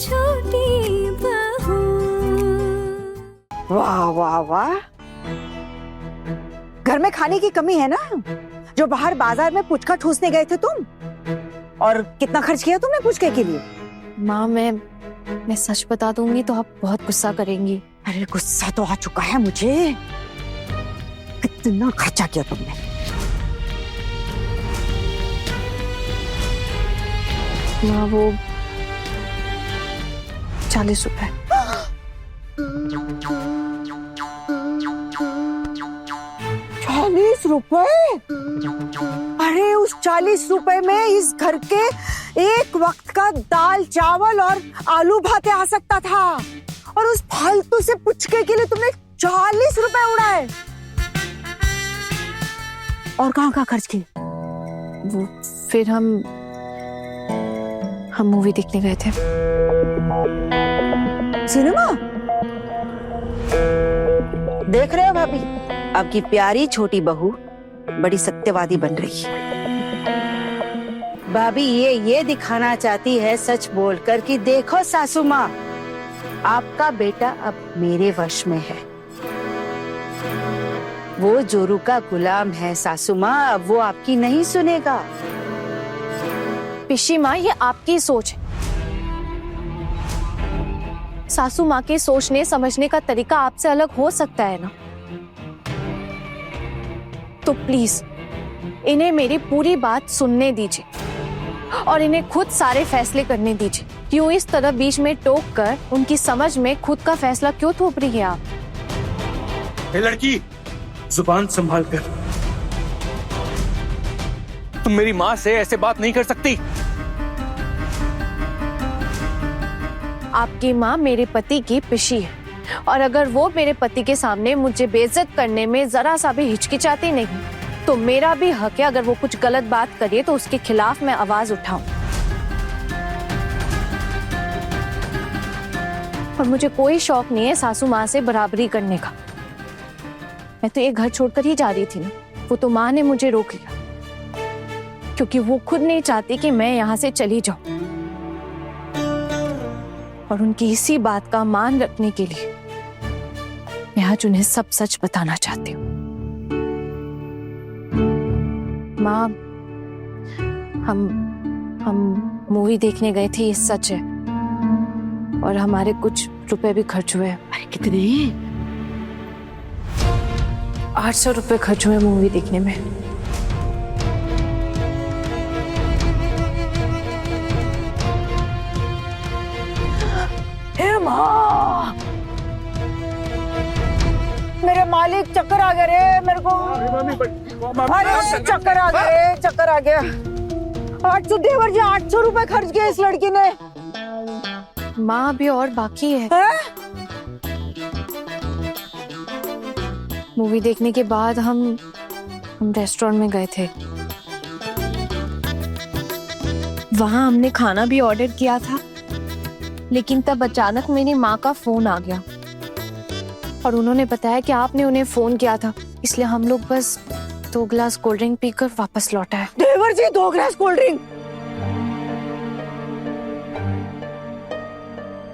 छोटी बहू। वाह वाह वाह, घर में खाने की कमी है ना, जो बाहर बाजार में पुचका ठूसने गए थे तुम। और कितना खर्च किया तुमने पुचके के लिए? माँ मैं सच बता दूंगी तो आप बहुत गुस्सा करेंगी। अरे गुस्सा तो आ चुका है मुझे। कितना खर्चा किया तुमने? माँ वो 40 रुपए। 40 रुपए? अरे उस 40 रुपए में इस घर के एक वक्त का दाल चावल और आलू भाते आ सकता था, और उस फालतू से पुचके के लिए तुमने 40 रुपए उड़ाए। और कहाँ खर्च किए? वो फिर हम मूवी देखने गए थे। सिनेमा? देख रहे हो भाभी, आपकी प्यारी छोटी बहू बड़ी सत्यवादी बन रही है। भाभी ये दिखाना चाहती है सच बोलकर कि देखो सासू माँ, आपका बेटा अब मेरे वश में है। वो जोरू का गुलाम है सासू माँ, अब वो आपकी नहीं सुनेगा। पिशी माँ, ये आपकी सोच है। सासू माँ के सोचने समझने का तरीका आपसे अलग हो सकता है ना, तो प्लीज इन्हें मेरी पूरी बात सुनने दीजिए और इन्हें खुद सारे फैसले करने दीजिए। क्यों इस तरह बीच में टोक कर उनकी समझ में खुद का फैसला क्यों थोप रही है आप? ए लड़की, जुबान संभाल कर। तुम मेरी माँ से ऐसे बात नहीं कर सकती। आपकी माँ मेरे पति की पिशी है, और अगर वो मेरे पति के सामने मुझे बेइज्जत करने में जरा सा भी हिचकिचाती नहीं, तो मेरा भी हक है अगर वो कुछ गलत बात करे तो उसके खिलाफ मैं आवाज उठाऊं। और मुझे कोई शौक नहीं है सासू माँ से बराबरी करने का। मैं तो ये घर छोड़कर ही जा रही थी ना, वो तो माँ ने मुझे रोक लिया, क्योंकि वो खुद नहीं चाहती कि मैं यहाँ से चली जाऊं। और उनकी इसी बात का मान रखने के लिए मैं आज उन्हें सब सच बताना चाहती हूँ। माँ, हम मूवी देखने गए थे, ये सच है, और हमारे कुछ रुपए भी खर्च हुए। अरे कितने? 800 रुपए खर्च हुए मूवी देखने में। माँ, मेरे मालिक, चक्कर आ गया रे मेरे को। अरे चक्कर आ गया रे, चक्कर आ गया। 800 देवर जी, 800 रुपए खर्च किए इस लड़की ने। माँ अभी और बाकी है। मूवी देखने के बाद हम रेस्टोरेंट में गए थे। वहां हमने खाना भी ऑर्डर किया था, लेकिन तब अचानक मेरी माँ का फोन आ गया और उन्होंने बताया कि आपने उन्हें फोन किया था, इसलिए हम लोग बस 2 गिलास कोल्ड ड्रिंक पीकर वापस लौटा है। देवर जी, 2 गिलास कोल्ड ड्रिंक?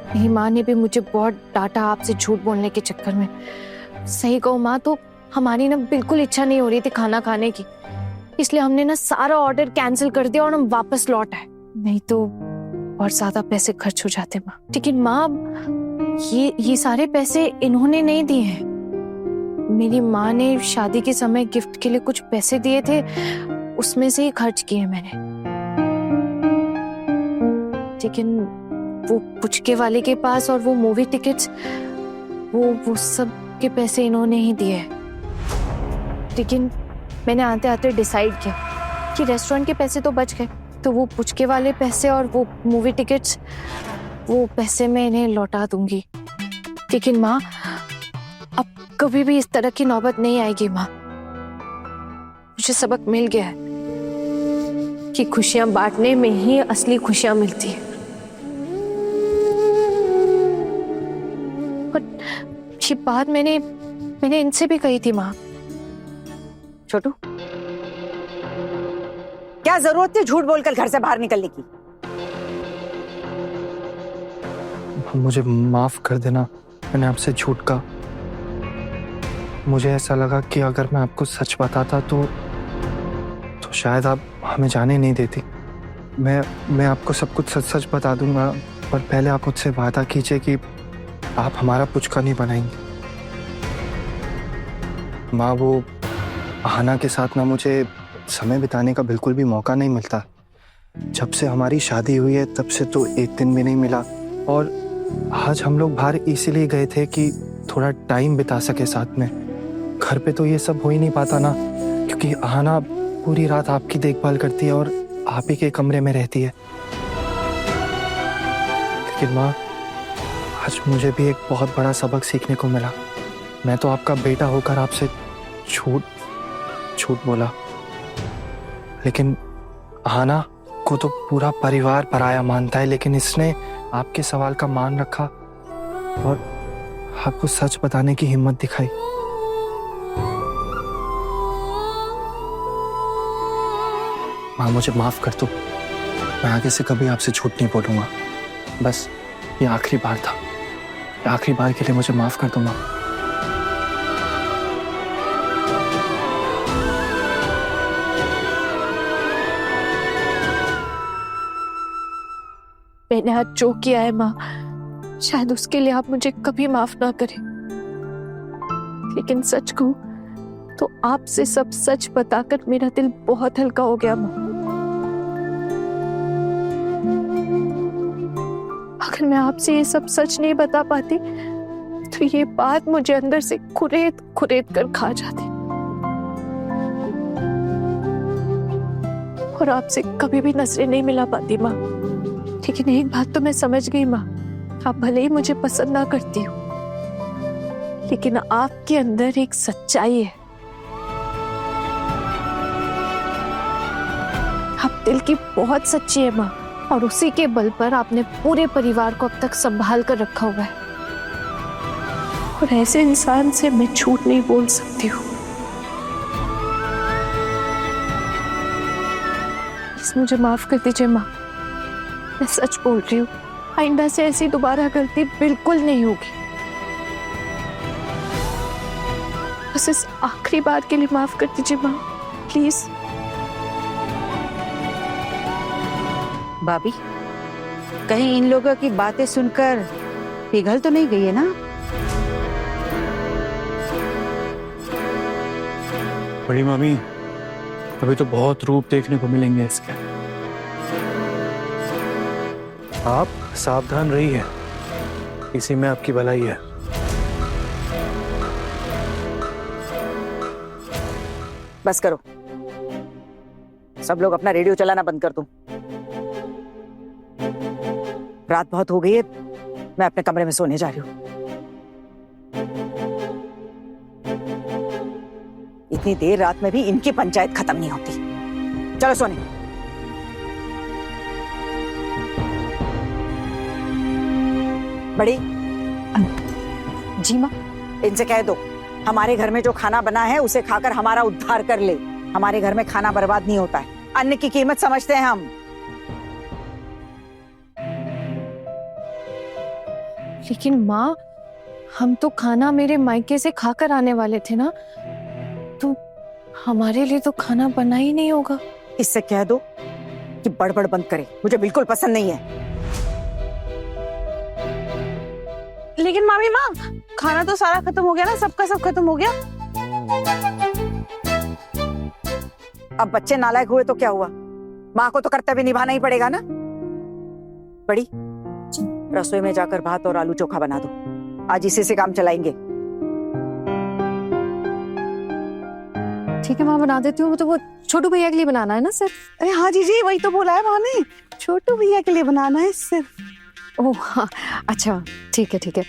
मेरी माँ ने भी मुझे बहुत डांटा आपसे झूठ बोलने के चक्कर में। सही कहूँ माँ, तो हमारी ना बिल्कुल इच्छा नहीं हो रही थी खाना खाने की, इसलिए हमने ना सारा ऑर्डर कैंसिल कर दिया और हम वापस लौट आए। नहीं तो और ज्यादा पैसे खर्च हो जाते माँ। लेकिन माँ, ये सारे पैसे इन्होंने नहीं दिए हैं। मेरी माँ ने शादी के समय गिफ्ट के लिए कुछ पैसे दिए थे, उसमें से ही खर्च किए मैंने। लेकिन वो पुचके वाले के पास और वो मूवी टिकट्स, वो सब के पैसे इन्होंने ही दिए। लेकिन मैंने आते आते डिसाइड किया कि रेस्टोरेंट के पैसे तो बच गए, तो वो पुचके वाले पैसे और वो मूवी टिकट्स, वो पैसे मैं इन्हें लौटा दूंगी। लेकिन माँ, अब कभी भी इस तरह की नौबत नहीं आएगी माँ। मुझे सबक मिल गया है कि खुशियां बांटने में ही असली खुशियां मिलती है। और ये बात मैंने इनसे भी कही थी माँ। छोटू, क्या जरूरत थी झूठ बोलकर घर से बाहर निकलने की? मुझे माफ कर देना, मैंने आपसे झूठ कहा। मुझे ऐसा लगा कि अगर मैं आपको सच बताता तो शायद आप हमें जाने नहीं देती। मैं आपको सब कुछ सच सच बता दूंगा, पर पहले आप मुझसे वादा कीजिए कि आप हमारा पुचका नहीं बनाएंगे। माँ, वो आहाना के साथ ना मुझे समय बिताने का बिल्कुल भी मौका नहीं मिलता। जब से हमारी शादी हुई है तब से तो एक दिन भी नहीं मिला। और आज हम लोग बाहर इसीलिए गए थे कि थोड़ा टाइम बिता सके साथ में। घर पे तो ये सब हो ही नहीं पाता ना, क्योंकि आहाना पूरी रात आपकी देखभाल करती है और आप ही के कमरे में रहती है। लेकिन माँ, आज मुझे भी एक बहुत बड़ा सबक सीखने को मिला। मैं तो आपका बेटा होकर आपसे झूठ बोला, लेकिन आहाना को तो पूरा परिवार पराया मानता है, लेकिन इसने आपके सवाल का मान रखा और आपको सच बताने की हिम्मत दिखाई। माँ, मुझे माफ कर दो। मैं आगे से कभी आपसे झूठ नहीं बोलूंगा। बस ये आखिरी बार था। ये आखिरी बार के लिए मुझे माफ कर दो माँ। मैंने आज जो किया है माँ, शायद उसके लिए आप मुझे कभी माफ ना करें, लेकिन सच कहूं तो आपसे सब सच बताकर मेरा दिल बहुत हल्का हो गया माँ। अगर मैं आपसे ये सब सच नहीं बता पाती तो ये बात मुझे अंदर से कुरेद कुरेद कर खा जाती और आपसे कभी भी नजरें नहीं मिला पाती माँ। लेकिन एक बात तो मैं समझ गई माँ, आप भले ही मुझे पसंद ना करती हो, लेकिन आपके अंदर एक सच्चाई है। आप दिल की बहुत सच्ची है माँ, और उसी के बल पर आपने पूरे परिवार को अब तक संभाल कर रखा हुआ है। और ऐसे इंसान से मैं झूठ नहीं बोल सकती हूँ। प्लीज मुझे माफ कर दीजिए माँ, मैं सच बोल रही हूँ। आइंदा से ऐसी दोबारा गलती बिल्कुल नहीं होगी। बस इस आखिरी बार के लिए माफ कर दीजिए माँ, प्लीज। भाभी, कहीं इन लोगों की बातें सुनकर पिघल तो नहीं गई है ना? बड़ी मामी, अभी तो बहुत रूप देखने को मिलेंगे इसके। आप सावधान रहिए, इसी में आपकी भलाई है। बस करो, सब लोग अपना रेडियो चलाना बंद कर दो। रात बहुत हो गई है, मैं अपने कमरे में सोने जा रही हूँ। इतनी देर रात में भी इनकी पंचायत खत्म नहीं होती। चलो सोने। बड़ी जी माँ। इनसे कह दो, हमारे घर में जो खाना बना है उसे खाकर हमारा उद्धार कर ले। हमारे घर में खाना बर्बाद नहीं होता है, अन्न की कीमत समझते हैं हम। लेकिन माँ, हम तो खाना मेरे मायके से खाकर आने वाले थे ना, तो हमारे लिए तो खाना बना ही नहीं होगा। इससे कह दो कि बड़बड़ बंद करे, मुझे बिल्कुल पसंद नहीं है। लेकिन मामी माँ, खाना तो सारा खत्म हो गया ना, सबका सब खत्म हो गया। अब बच्चे नालायक हुए तो क्या हुआ, माँ को तो कर्तव्य निभाना ही पड़ेगा ना। बड़ी, रसोई में जाकर भात और आलू चोखा बना दो, आज इसी से काम चलाएंगे। ठीक है माँ, बना देती हूँ। तो वो छोटू भैया के लिए बनाना है ना सर? अरे हाँ जी, वही तो बोला है माँ ने, छोटू भैया के लिए बनाना है सिर्फ। ओह हाँ, अच्छा ठीक है ठीक है।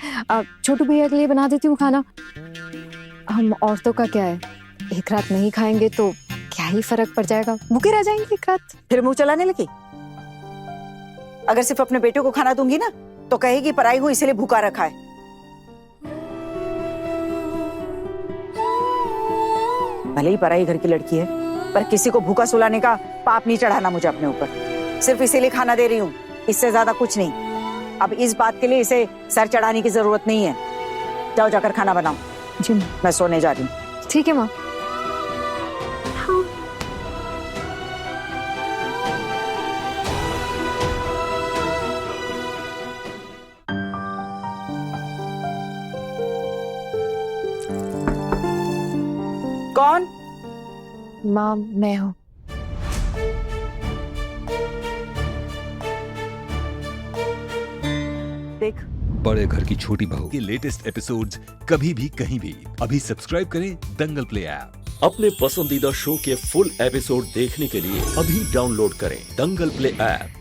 छोटू भैया के लिए बना देती हूँ खाना। हम औरतों का क्या है, एक रात नहीं खाएंगे तो क्या ही फर्क पड़ जाएगा, भूखे रह जाएंगे एक रात। फिर मुंह चलाने लगी। अगर सिर्फ अपने बेटे को खाना दूंगी ना तो कहेगी पराई हूं इसलिए भूखा रखा है। भले ही पराई घर की लड़की है, पर किसी को भूखा सुलाने का पाप नहीं चढ़ाना मुझे अपने ऊपर। सिर्फ इसीलिए खाना दे रही हूँ, इससे ज्यादा कुछ नहीं। अब इस बात के लिए इसे सर चढ़ाने की जरूरत नहीं है। जाओ जाकर खाना बनाओ। जी माँ। मैं सोने जा रही हूँ। ठीक है माँ। कौन? माँ मैं हूँ। देख, बड़े घर की छोटी बहू के लेटेस्ट एपिसोड्स कभी भी कहीं भी अभी सब्सक्राइब करें दंगल प्ले ऐप। अपने पसंदीदा शो के फुल एपिसोड देखने के लिए अभी डाउनलोड करें दंगल प्ले ऐप।